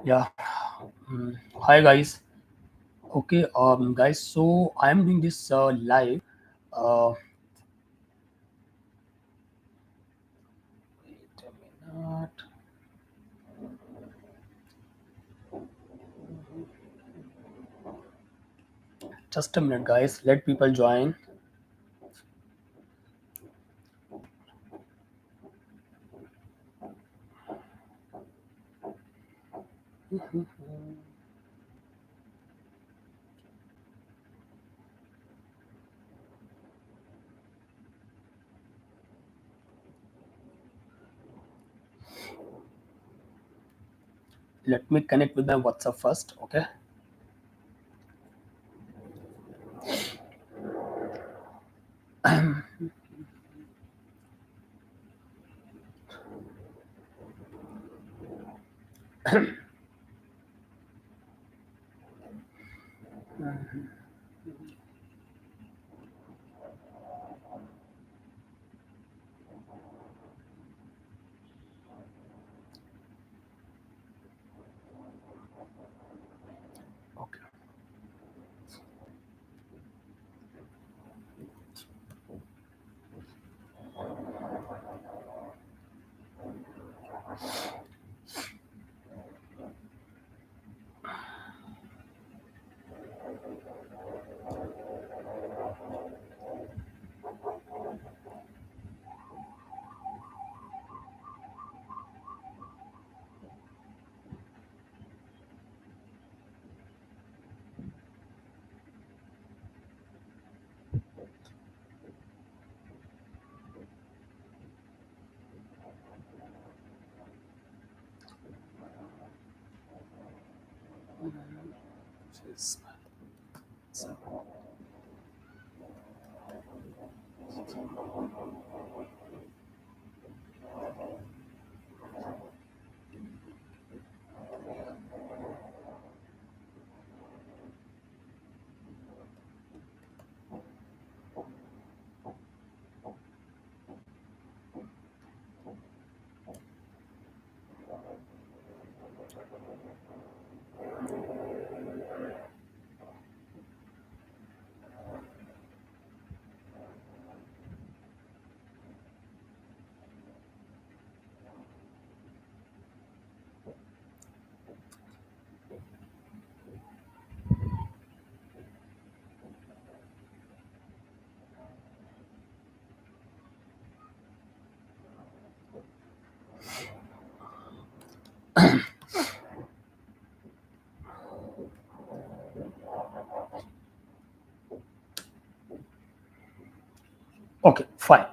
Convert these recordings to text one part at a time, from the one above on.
Yeah. Hi guys. Okay, guys. So I am doing this live. Uh, Wait a minute. Just a minute, guys. Let people join. Let me connect with my WhatsApp first. Okay. Okay. Okay. Fine.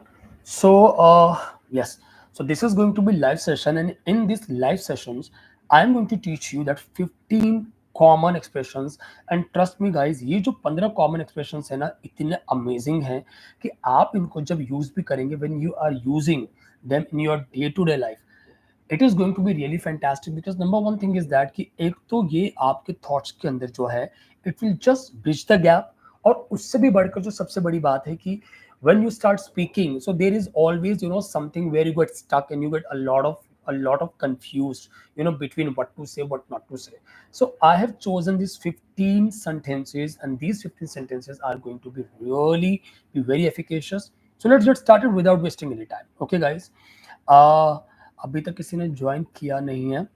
So yes. So this is going to be live session, and in this live sessions, I am going to teach you that 15 common expressions. And trust me guys, ये जो 15 common expressions है ना, इतने amazing हैं कि आप इनको जब यूज भी करेंगे, when you are using them in your day to day life, it is going to be really fantastic. Because number one thing is that कि एक तो ये आपके थॉट्स के अंदर जो है, it will just bridge the gap. और उससे भी बढ़कर जो सबसे बड़ी बात है कि when you start speaking, so there is always something where you get stuck and you get a lot of confused, between what to say, what not to say. So I have chosen these 15 sentences, and these 15 sentences are going to be really be very efficacious. So let's get started without wasting any time. Okay guys. uh अभी तक किसी ने join किया नहीं है,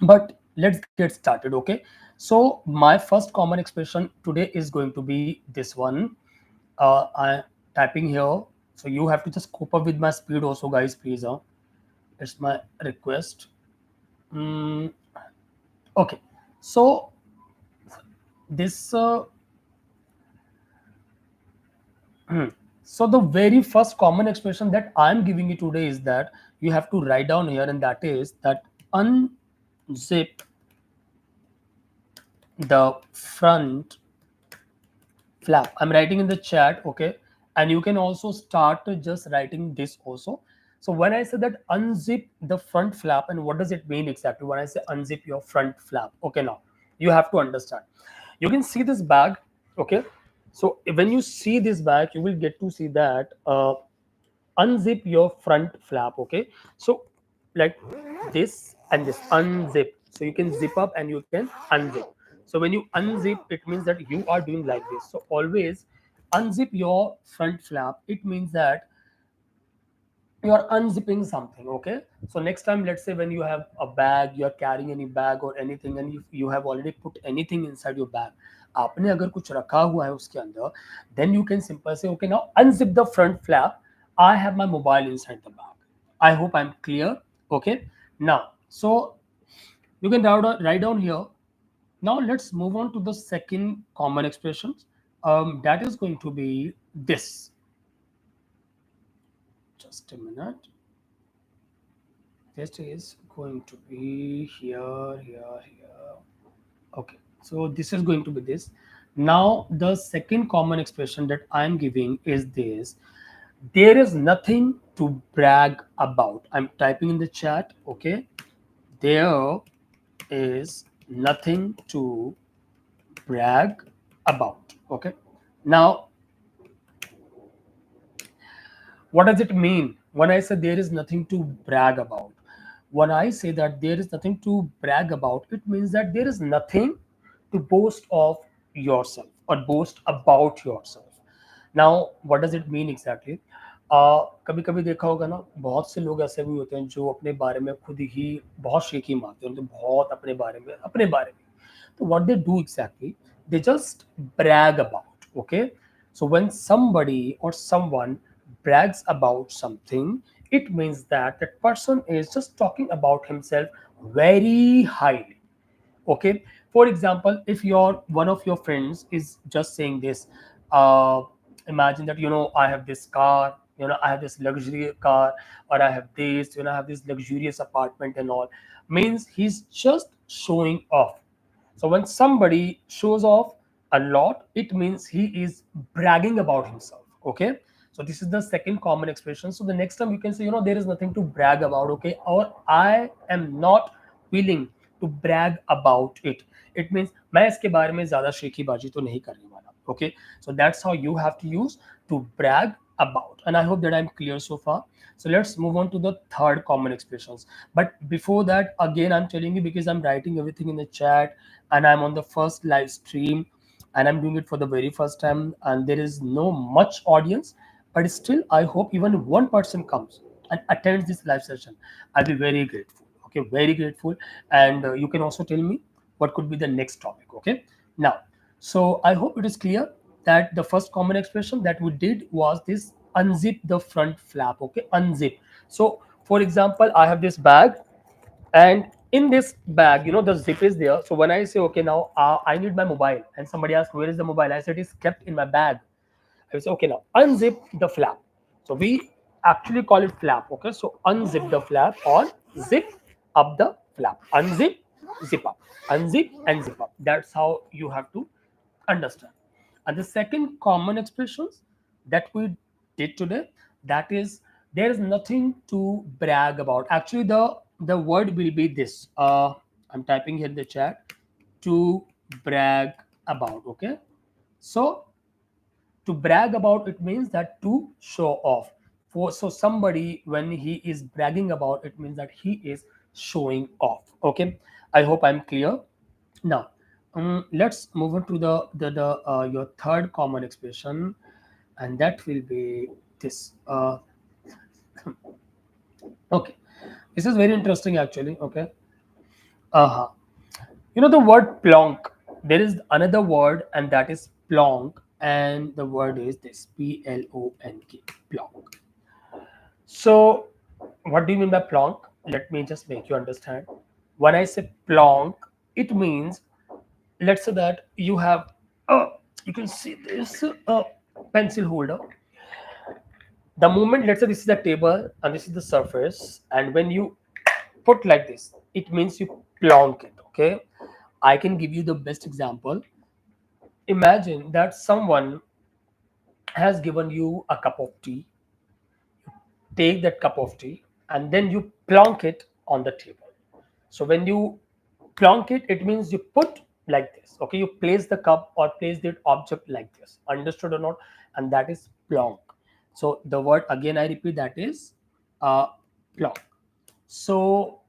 but let's get started. Okay. So my first common expression today is going to be this one. I typing here, so you have to just cope up with my speed also, guys, please. It's my request. Mm, okay. So this so the very first common expression that I'm giving you today is that you have to write down here, and that is that unzip the front flap. I'm writing in the chat. Okay. And you can also start just writing this also. So when I say that unzip the front flap, and what does it mean exactly when I say unzip your front flap? Okay, now you have to understand. You can see this bag. Okay. So when you see this bag, you will get to see that unzip your front flap. Okay. So like this and this unzip. So you can zip up and you can unzip. So when you unzip, it means that you are doing like this. So always unzip your front flap. It means that you are unzipping something. Okay, so next time, let's say when you have a bag, you are carrying any bag or anything, and you have already put anything inside your bag, आपने अगर कुछ रखा हुआ है उसके अंदर, then you can simply say, okay, now unzip the front flap. I have my mobile inside the bag. I hope I'm clear. Okay, now, so you can write down here. Now let's move on to the second common expressions. That is going to be this. Just a minute. This is going to be here, here, here. Okay, so this is going to be this. Now the second common expression that I'm giving is this. There is nothing to brag about. I'm typing in the chat. Okay, there is nothing to brag about. Okay, now what does it mean when I say there is nothing to brag about? When I say that there is nothing to brag about, it means that there is nothing to boast of yourself or boast about yourself. Now what does it mean exactly? कभी कभी देखा होगा ना, बहुत से लोग ऐसे भी होते हैं जो अपने बारे में खुद ही बहुत शेखी मारते हैं, तो बहुत अपने बारे में तो what they do exactly, they just brag about. Okay, so when somebody or someone brags about something, it means that that person is just talking about himself very highly. Okay, for example, if your one of your friends is just saying this, uh, imagine that, I have this car, I have this luxury car, or I have this, I have this luxurious apartment and all, means he's just showing off. So when somebody shows off a lot, it means he is bragging about himself. Okay. So this is the second common expression. So the next time you can say, there is nothing to brag about. Okay. Or I am not willing to brag about it. It means मैं इसके बारे में ज़्यादा शेखीबाजी तो नहीं करने वाला. Okay. So that's how you have to use to brag about. And I hope that I'm clear so far. So let's move on to the third common expressions. But before that, again, I'm telling you because I'm writing everything in the chat and I'm on the first live stream and I'm doing it for the very first time and there is no much audience, but still I hope even if one person comes and attends this live session, I'll be very grateful. Okay, very grateful. And you can also tell me what could be the next topic. Okay, now, so I hope it is clear that the first common expression that we did was this unzip the front flap. Okay, unzip. So for example, I have this bag and in this bag, the zip is there. So when I say, okay, now I need my mobile, and somebody asks, where is the mobile? I said, it's kept in my bag. I say, okay, now unzip the flap. So we actually call it flap. Okay, so unzip the flap or zip up the flap. Unzip, zip up. Unzip and zip up. That's how you have to understand. And the second common expressions that we did today, that is, there is nothing to brag about. Actually, the word will be this. I'm typing here in the chat, to brag about. Okay, so to brag about, it means that to show off. So somebody, when he is bragging about, it means that he is showing off. Okay, I hope I'm clear. Now, let's move on to the your third common expression, and that will be this. Okay, this is very interesting actually. Okay, uh-huh. The word plonk. There is another word, and that is plonk, and the word is this, plonk, plonk. So, what do you mean by plonk? Let me just make you understand. When I say plonk, it means, let's say that you have, you can see this pencil holder. The moment, let's say this is the table and this is the surface, and when you put like this, it means you plonk it. Okay, I can give you the best example. Imagine that someone has given you a cup of tea. Take that cup of tea and then you plonk it on the table. So when you plonk it, it means you put like this. Okay, you place the cup or place the object like this. Understood or not? And that is plonk. So the word, again I repeat, that is plonk. So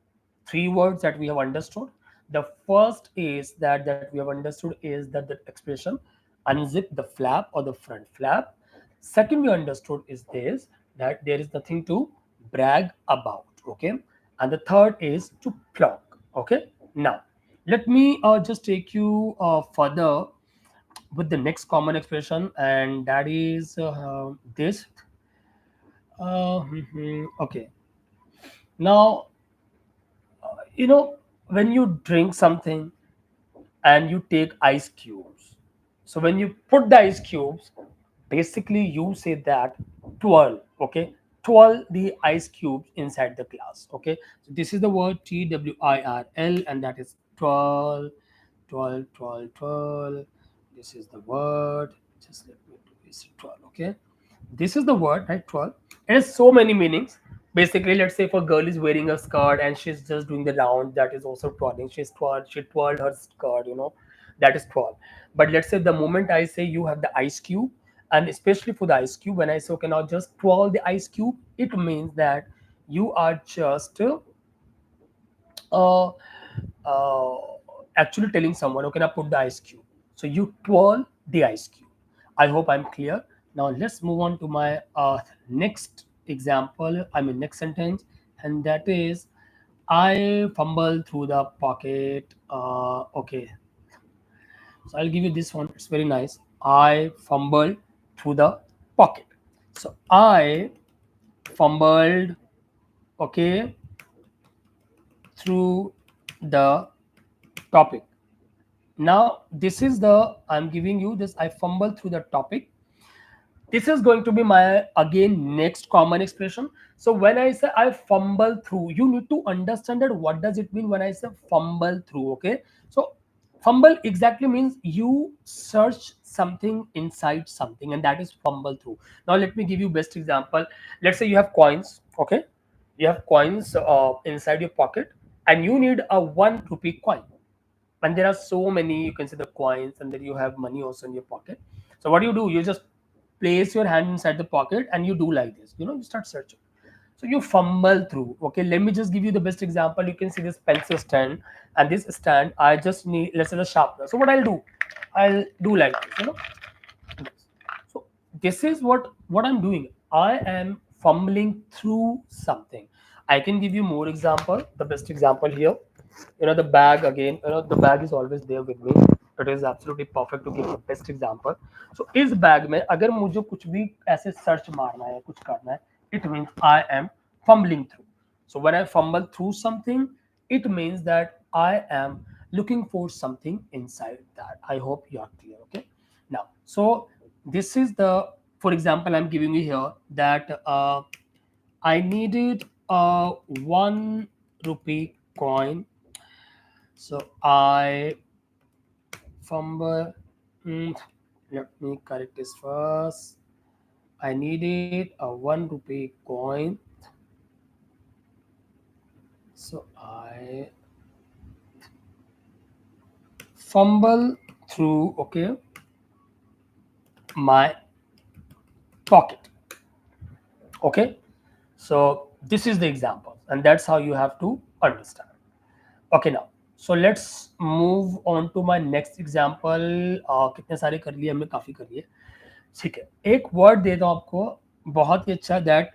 three words that we have understood. The first is that we have understood is that the expression unzip the flap or the front flap. Second, we understood is this, that there is nothing to brag about. Okay, and the third is to pluck. Okay, now let me just take you further with the next common expression, and that is this. Okay, now when you drink something and you take ice cubes. So when you put the ice cubes, basically you say that twirl, okay? Twirl the ice cubes inside the glass, okay? So this is the word TWIRL, and that is twirl, twirl, twirl, twirl. This is the word. Just let me do this twirl, okay? This is the word, right? Twirl. It has so many meanings. Basically, let's say if a girl is wearing a skirt and she's just doing the round, that is also twirling. She twirled her skirt, that is twirl. But let's say the moment I say you have the ice cube, and especially for the ice cube, when I say okay, now just twirl the ice cube, it means that you are just uh, uh, actually telling someone, okay, now put the ice cube. So you twirl the ice cube. I hope I'm clear. Now let's move on to my next example. I mean, next sentence, and that is, I fumble through the pocket. Okay, so I'll give you this one. It's very nice. I fumbled through the pocket. So I fumbled, okay, through the topic. Now this is the, I'm giving you this, I fumble through the topic. This is going to be my again next common expression. So when I say I fumble through, you need to understand that what does it mean when I say fumble through. Okay, so fumble exactly means you search something inside something, and that is fumble through. Now let me give you best example. Let's say you have coins. Okay, you have coins inside your pocket, and you need a 1 rupee coin, and there are so many, you can see the coins, and then you have money also in your pocket. So what do, you just place your hand inside the pocket and you do like this, you start searching. So you fumble through. Okay, let me just give you the best example. You can see this pencil stand, and this stand I just need, let's say, the sharpener. So what I'll do, I'll do like this, so this is what I'm doing. I am fumbling through something. I can give you more example. The best example here, the bag again. The bag is always there with me. It is absolutely perfect to give the best example. So इस bag में अगर मुझे कुछ भी ऐसे search मारना है, कुछ करना है, it means I am fumbling through. So when I fumble through something, it means that I am looking for something inside that. I hope you are clear. Okay. Now, so this is the, for example, I'm giving you here that I needed a 1 rupee coin. So I fumble. Let me correct this first. I needed a 1 rupee coin. So I fumble through, okay, my pocket. Okay. So this is the example, and that's how you have to understand. Okay, now so let's move on to my next example. कितने सारे कर लिए हमने, काफी कर लिए. ठीक है, एक वर्ड देता हूँ आपको, बहुत ही अच्छा, that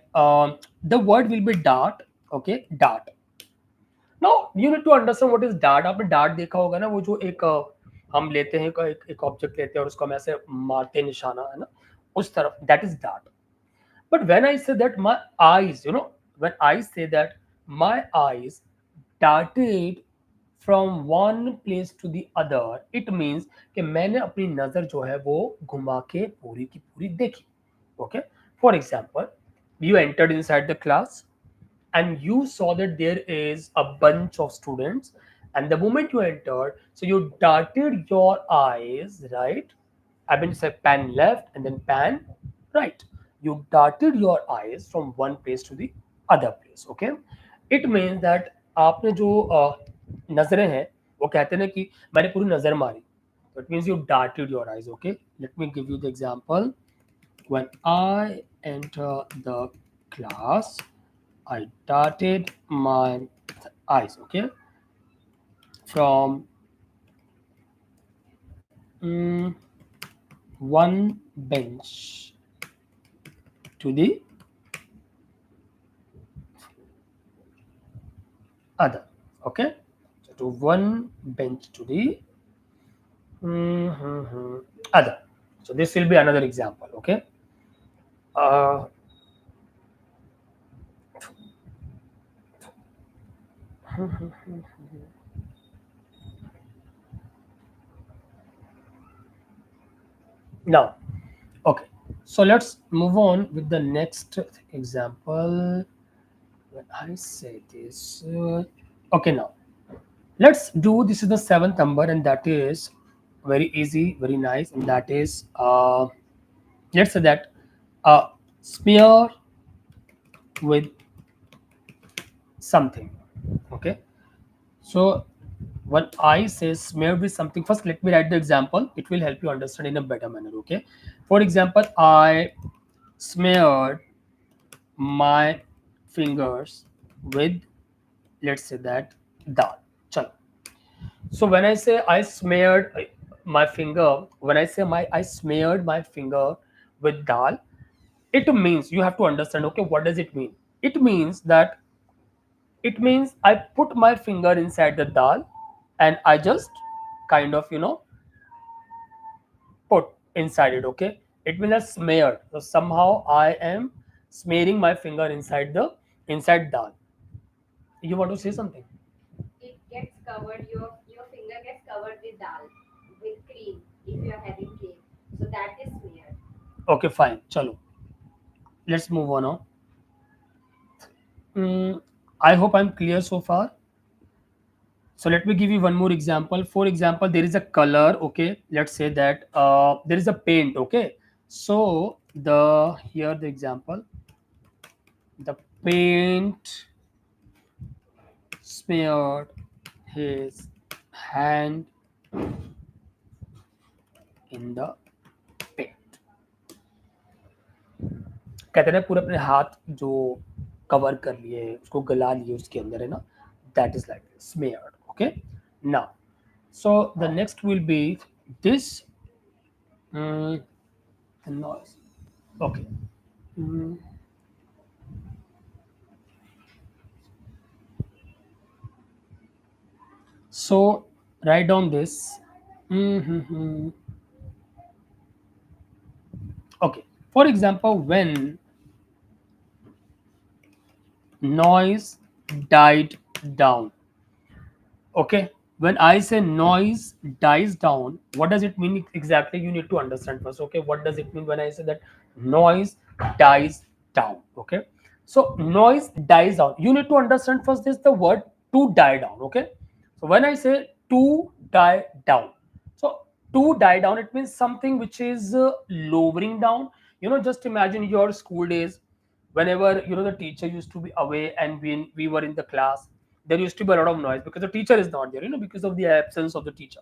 the word will be dart. Okay, dart. Now you need to understand what is dart. आपने डार्ट देखा होगा ना, वो जो एक हम लेते हैं, एक ऑब्जेक्ट लेते हैं और उसको हम ऐसे मारते हैं, निशाना है ना, उस तरफ, that is dart. But when I say that my eyes, when I say that my eyes darted from one place to the other, it means कि मैंने अपनी नजर जो है वो घुमा के पूरी की पूरी देखी. Okay, for example, you entered inside the class and you saw that there is a bunch of students, and the moment you entered, so you darted your eyes, right? I mean, say pan left and then pan right. You darted your eyes from one place to the other place. Okay, it means that आपने जो नजरें हैं, वो कहते हैं ना कि मैंने पूरी नजर मारी. So it means you darted your eyes. Okay, let me give you the example. When I enter the class, I darted my eyes. Okay, from mm, one bench to the other. Okay, so to one bench to the other. So this will be another example. Okay. Uh, Now, okay. So let's move on with the next example. When I say this, okay. Now let's do. This is the seventh number, and that is very easy, very nice, and that is let's say that smear with something. Okay. So when I say smear with something, first let me write the example. It will help you understand in a better manner. Okay. For example, I smeared my fingers with, let's say that, dal. Chalo. So when I say I smeared my finger, when I say I smeared my finger with dal, it means you have to understand. Okay, what does it mean? It means that it means I put my finger inside the dal and I just kind of put inside it. Okay, it means I smeared. So somehow I am smearing my finger inside dal. You want to say something? It gets covered, your finger gets covered with dal, with cream, if you are having cream. So that is smeared. Okay, fine. Chalo. Let's move on now. I hope I'm clear so far. So let me give you one more example. For example, there is a color. Okay, let's say that there is a paint. Okay, so the here the example, the paint smeared his hand in the paint. कहते हैं ना पूरे अपने हाथ जो cover कर लिए उसको गला लिए उसके अंदर है ना, that is like smeared. Okay, now so the next will be this the noise. Okay. Mm, so write down this. Mm-hmm. Okay. For example, when noise died down. Okay. When I say noise dies down, what does it mean exactly? You need to understand first. Okay. What does it mean when I say that noise dies down? Okay. So noise dies down. You need to understand first this the word to die down. Okay. So when I say to die down, so to die down, it means something which is lowering down. Just imagine your school days whenever the teacher used to be away and when we were in the class, there used to be a lot of noise because the teacher is not there, because of the absence of the teacher.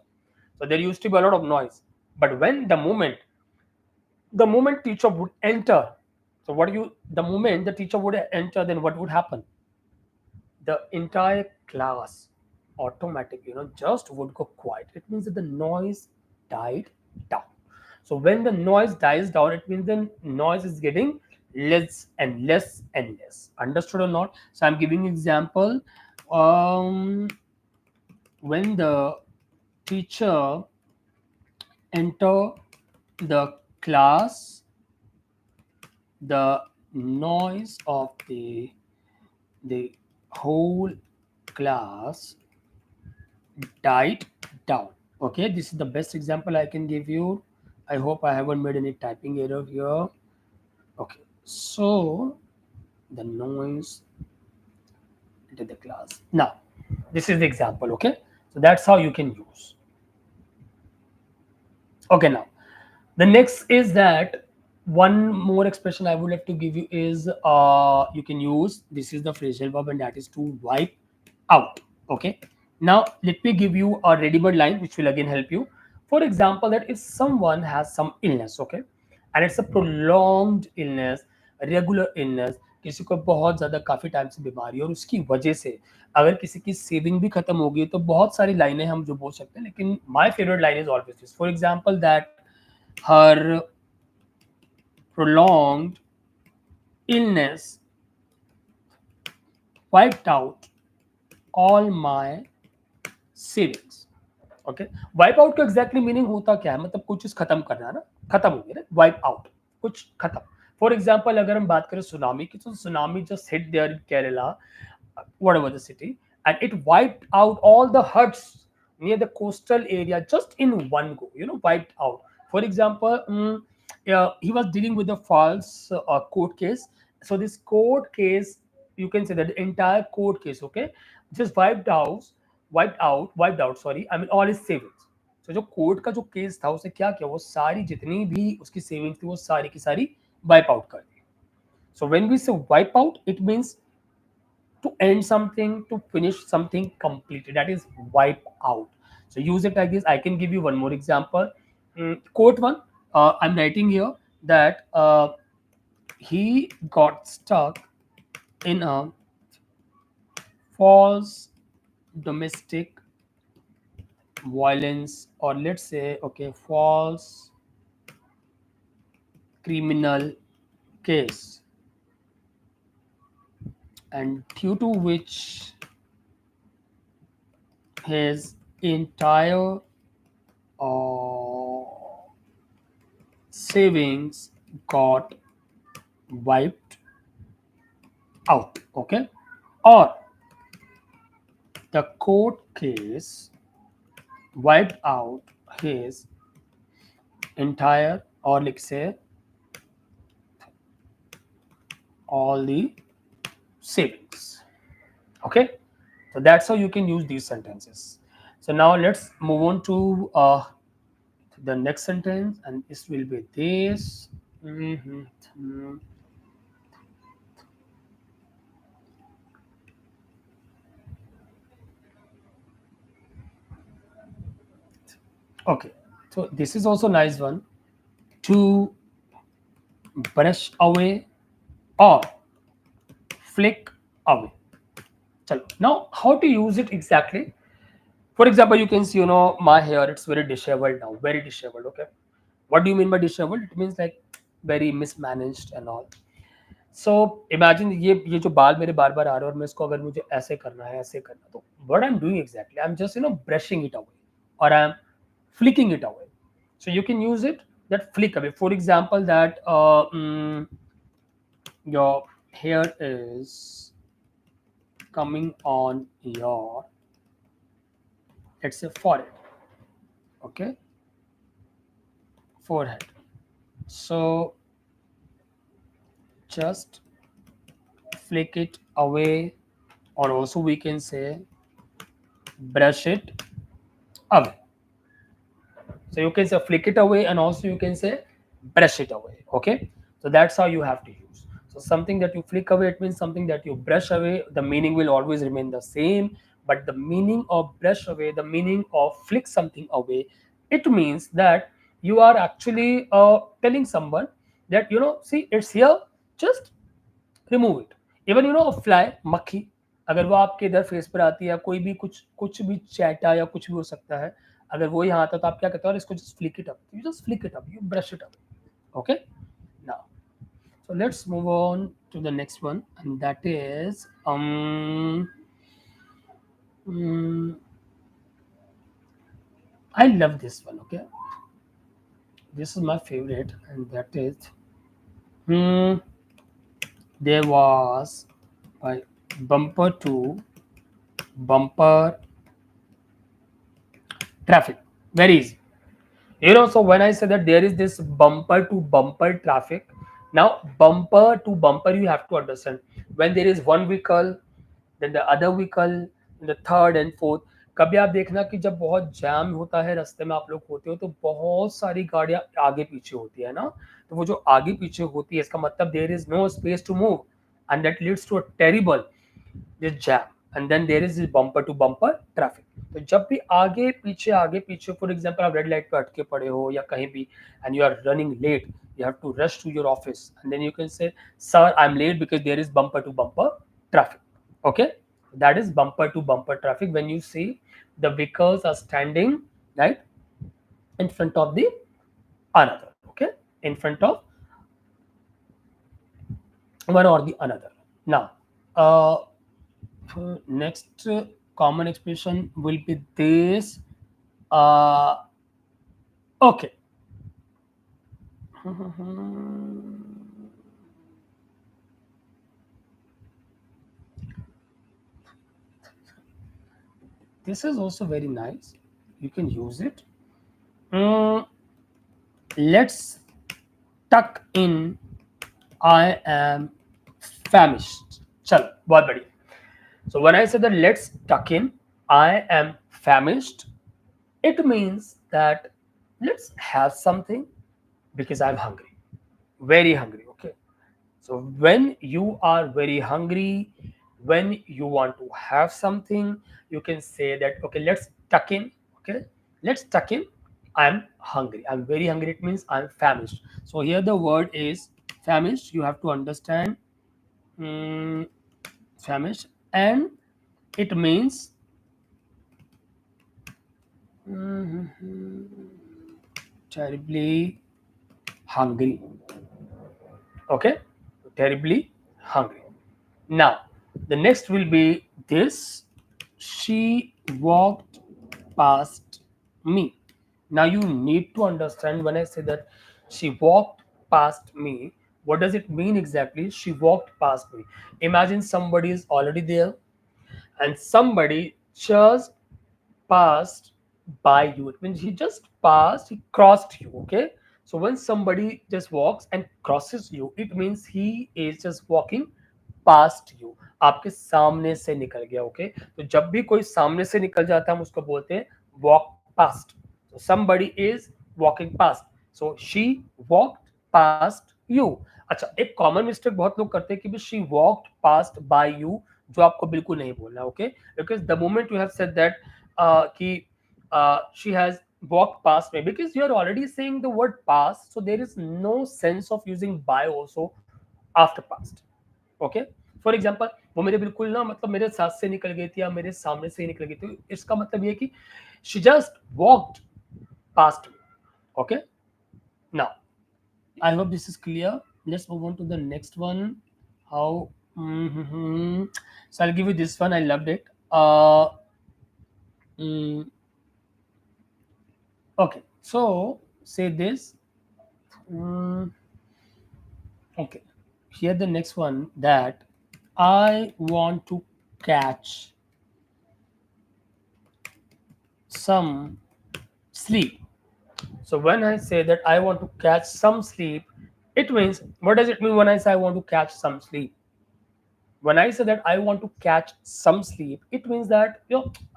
So there used to be a lot of noise. But when the moment teacher would enter, so what you the moment the teacher would enter, then what would happen? The entire class automatically just would go quiet. It means that the noise died down. So when the noise dies down, it means the noise is getting less and less and less. Understood or not? So I'm giving example. When the teacher enter the class, the noise of the whole class died down. Okay, this is the best example I can give you. I hope I haven't made any typing error here. Okay, so the noise into the class. Now, this is the example. Okay, so that's how you can use. Okay, now the next is that one more expression I would like to give you is you can use this is the phrasal verb and that is to wipe out. Okay, now let me give you a ready-made line which will again help you. For example, that if someone has some illness, okay, and it's a prolonged illness, a regular illness, किसी को बहुत ज़्यादा काफ़ी time से बीमारी है और उसकी वजह से अगर किसी की सेविंग भी खत्म हो गई तो बहुत सारी लाइनें हम जो बोल सकते हैं, लेकिन my favourite line is always this, for example that her prolonged illness wiped out all my savings. Okay, wipe out का एग्जैक्टली मीनिंग होता क्या है, मतलब कुछ चीज खत्म करना है ना, खत्म हो गया ना, वाइप आउट, कुछ खत्म। फॉर एग्जाम्पल अगर हम बात करें सुनामी की, तो tsunami just hit there in Kerala, whatever the city, and it wiped out all the huts near the coastal area just in one go, wiped out. For example, he was dealing with a false court case. So this court case, you can say that the entire court case, okay, just wiped out, sorry, I mean all his savings. So जो court का जो case था उसे क्या किया, वो सारी जितनी भी उसकी सेविंग्स थी वो सारी की सारी वाइप आउट कर दी. So when we say wipe out, it means to end something, to finish something completely. That is wipe out. So use it like this. I can give you one more example. Quote one. I'm writing here that he got stuck in a false domestic violence, or let's say, okay, false criminal case, and due to which his entire uh, savings got wiped out. Okay, or the court case wiped out his entire, or let's say all the savings. Okay, so that's how you can use these sentences. So now let's move on to the next sentence, and this will be this. Mhm. Okay, so this is also nice one. To brush away or flick away. Chalo. Now, how to use it exactly? For example, you can see, my hair, it's very disheveled now, very disheveled. Okay, what do you mean by disheveled? It means like very mismanaged and all. So imagine ये जो बाल मेरे बार बार आ रहे हैं और मैं इसको अगर मुझे ऐसे करना है, ऐसे करना है, तो what I am doing exactly, I am just brushing it away, और I am flicking it away. So you can use it that flick away. For example, that your hair is coming on your, let's say, forehead. Okay, forehead. So just flick it away, or also we can say brush it away. So you can say flick it away, and also you can say brush it away. Okay, so that's how you have to use. So something that you flick away, it means something that you brush away. The meaning will always remain the same, but the meaning of brush away, the meaning of flick something away, it means that you are actually telling someone that, see, it's here, just remove it. Even fly, मक्खी, अगर वो आपके इधर face पर आती है, कोई भी कुछ कुछ भी चैटा या कुछ भी हो सकता है, अगर वो यहाँ आता है तो आप क्या करते हो, इसको just flick it up, you just flick it up, you brush it up. Okay, now so let's move on to the next one, and that is mm, I love this one. Okay, this is my favorite, and that is mm, there was a bumper to bumper traffic. Very easy. So when I say that there is this bumper to bumper traffic, now bumper to bumper, you have to understand, when there is one vehicle, then the other vehicle, the third and fourth. कभी आप देखना कि जब बहुत jam होता है, रास्ते में आप लोग होते हो, तो बहुत सारी गाड़ियां आगे पीछे होती है ना, तो वो जो आगे पीछे होती है, इसका मतलब there is no space to move, and that leads to a terrible this jam, and then there is this bumper to bumper traffic. तो जब भी आगे पीछे, फॉर एग्जांपल आप रेड लाइट पे अटके पड़े हो या कहीं भी, and you are running late, You have to rush to your office, and then you can say, "Sir, I'm late because there is bumper to bumper traffic." Okay, that is bumper to bumper traffic. When you see the vehicles are standing right in front of the another. Okay, in front of one or the another. Now, uh, next common expression will be this. Uh, okay. This is also very nice. You can use it. Mm, let's tuck in. I am famished. Chalo, बहुत बढ़िया. So when I say that let's tuck in, I am famished, it means that let's have something because I'm hungry, very hungry. Okay. So when you are very hungry, when you want to have something, you can say that okay, let's tuck in. Okay, let's tuck in. I'm hungry. I'm very hungry. It means I'm famished. So here the word is famished. You have to understand famished, and it means terribly hungry. Okay, terribly hungry. Now, the next will be this. She walked past me. Now, you need to understand when I say that she walked past me, what does it mean exactly? She walked past me. Imagine somebody is already there and somebody just passed by you. It means he just passed, he crossed you. Okay. So when somebody just walks and crosses you, it means he is just walking past you. आपके सामने से निकल गया. Okay, तो जब भी कोई सामने से निकल जाता है हम उसको बोलते हैं walk past. So somebody is walking past. So she walked past you. अच्छा, एक कॉमन मिस्टेक बहुत लोग करते हैं कि she walked past by you, जो आपको बिल्कुल नहीं बोलना. Okay, because the moment you have said that कि she has walked past me, because you are already saying the word past, so there is no sense of using by also after past. Okay, for example वो मेरे बिल्कुल ना मतलब मेरे साथ से निकल गई थी या मेरे सामने से ही निकल गई थी, इसका मतलब ये कि she just walked past me. Okay, now I hope this is clear. Let's move on to the next one. How? So I'll give you this one. I loved it. Mm, okay. So say this. Mm, okay. Here the next one that I want to catch some sleep. So when I say that I want to catch some sleep, it means what does it mean when I say I want to catch some sleep? When I say that I want to catch some sleep, it means that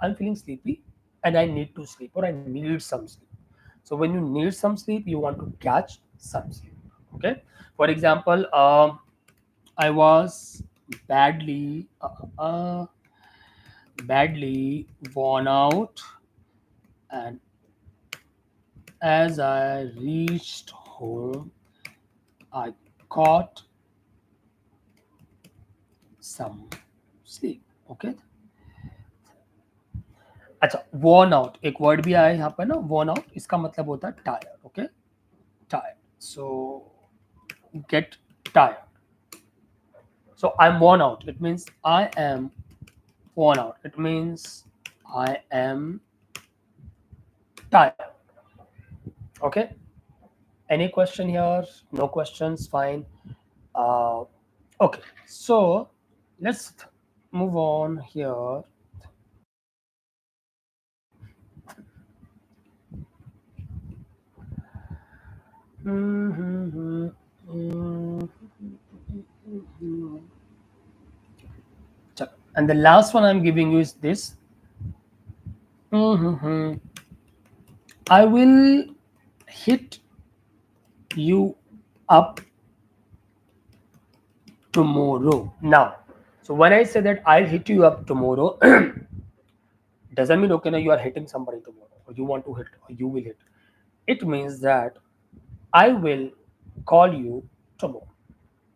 I'm feeling sleepy and I need to sleep or I need some sleep. So when you need some sleep, you want to catch some sleep. Okay. For example, I was badly badly worn out, and as I reached home, I caught some sleep. Okay. अच्छा, worn out एक word भी आया यहाँ पर ना, worn out इसका मतलब होता है tired. Okay, tired. So get tired. So I'm worn out. It means I am worn out. It means I am tired. Okay. Any question here? No questions. Fine. Uh, okay. So let's move on here. Mm-hmm. And the last one I'm giving you is this. Mhm. I will hit you up tomorrow. Now, so when I say that I'll hit you up tomorrow, doesn't mean okay, now you are hitting somebody tomorrow, or you want to hit, or you will hit. It means that I will call you tomorrow.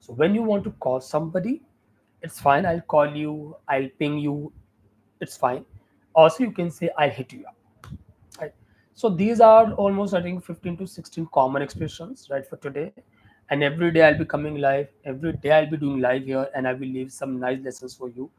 So when you want to call somebody, it's fine. I'll call you, I'll ping you, it's fine. Also, you can say I'll hit you up. Right. So these are almost I think 15 to 16 common expressions right for today. And every day I'll be coming live. Every day I'll be doing live here, and I will leave some nice lessons for you.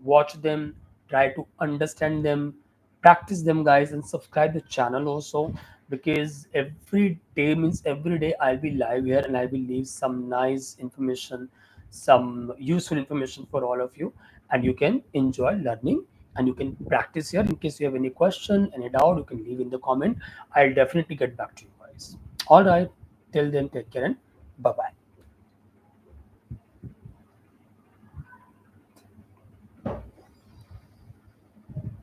Watch them, try to understand them, practice them, guys, and subscribe the channel also, because every day means every day I'll be live here and I will leave some nice information, some useful information for all of you, and you can enjoy learning and you can practice here. In case you have any question, any doubt, you can leave in the comment. I'll definitely get back to you guys. All right, till then, take care and bye bye.